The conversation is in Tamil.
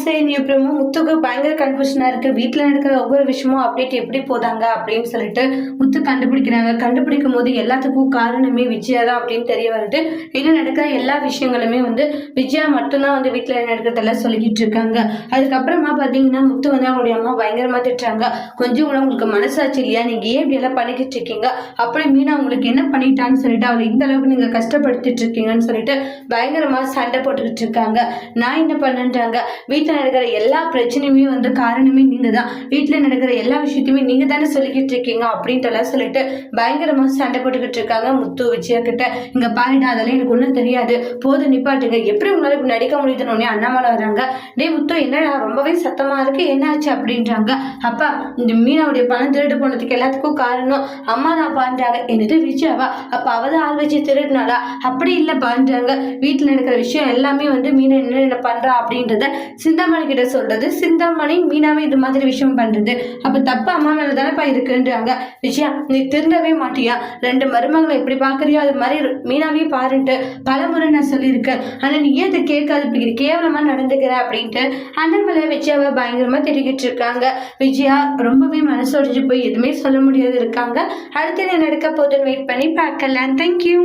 சரி அப்புறமா முத்துக்கு பயங்கர கன்ஃபியூஷனா இருக்கு. வீட்ல நடக்கிற ஒவ்வொரு விஷயமும் அப்டேட் எப்படி போதாங்க அப்படின்னு சொல்லிட்டு முத்து கண்டுபிடிக்கிறாங்க. கண்டுபிடிக்கும் போது எல்லாத்துக்கும் காரணமே விஜயா தான் அப்படின்னு தெரிய வருது. வீட்டில் நடக்கிற எல்லா விஷயங்களுமே விஜயா மட்டும்தான் வீட்டில் நடக்கிறதெல்லாம் சொல்லிக்கிட்டு இருக்காங்க. அதுக்கப்புறமா பார்த்தீங்கன்னா முத்து அவங்களுடைய அம்மா பயங்கரமா திட்டுறாங்க. கொஞ்சம் கூட உங்களுக்கு மனசாச்சு இல்லையா, நீங்க ஏன் இப்படி எல்லாம் பண்ணிக்கிட்டு இருக்கீங்க, அப்படி மீனா உங்களுக்கு என்ன பண்ணிட்டான்னு சொல்லிட்டு அவளை இந்த அளவுக்கு நீங்க கஷ்டப்படுத்திட்டு இருக்கீங்கன்னு சொல்லிட்டு பயங்கரமா சண்டை போட்டுக்கிட்டு இருக்காங்க. நான் என்ன பண்ணேன்றாங்க, வீட்டில் நடக்கிற எல்லா பிரச்சனையுமே காரணமே நீங்க தான், வீட்டில் நடக்கிற எல்லா விஷயத்தையுமே நீங்க தானே சொல்லிக்கிட்டு இருக்கீங்க அப்படின்ட்டு எல்லாம் சொல்லிட்டு பயங்கரமா சண்டை போட்டுக்கிட்டு இருக்காங்க முத்து விஜயா கிட்ட. இங்க பாருடா, அதெல்லாம் எனக்கு ஒன்றும் தெரியாது, போது நிப்பாட்டுங்க, எப்படி உங்களால இப்படி நடிக்க முடியுதுன்னு அண்ணாமலை வராங்க. டே முத்து, என்னடா ரொம்பவே சத்தமா இருக்கு, என்னாச்சு அப்படின்றாங்க. அப்பா, இந்த மீனாவுடைய பணம் திருடு போனதுக்கு எல்லாத்துக்கும் காரணம் அம்மா தான் பான்றாங்க. என்னது விஜயாவா, அப்ப அவதான் ஆள் வச்சு திருடுனாளா? அப்படி இல்லை பான்றாங்க. வீட்டுல நடக்கிற விஷயம் எல்லாமே மீனா என்ன பண்றா அப்படின்றத சிந்தாமணி கிட்ட சொல்றது. சிந்தாமணி மீனாவே இது மாதிரி விஷயம் பண்றது, அப்ப தப்பு அம்மா மேல தானேப்பா இருக்குன்றாங்க. விஜயா, நீ திருந்தவே மாட்டியா, 2 மருமகளை எப்படி பாக்குறியோ அது மாதிரி மீனாவே பாருன்ட்டு பலமுறை நான் சொல்லியிருக்கேன். ஆனா நீ ஏன் இதை கேட்காது, இப்படி கேவலமா நடந்துக்கிற அப்படின்ட்டு அண்ணாமலை விஜயாவை பயங்கரமா திட்டிக்கிட்டு இருக்காங்க. விஜயா ரொம்பவே மனசொடிஞ்சு போய் எதுவுமே சொல்ல முடியாது இருக்காங்க. அடுத்து என்ன நடக்க போதுன்னு வெயிட் பண்ணி பார்க்கலாம். தேங்க்யூ.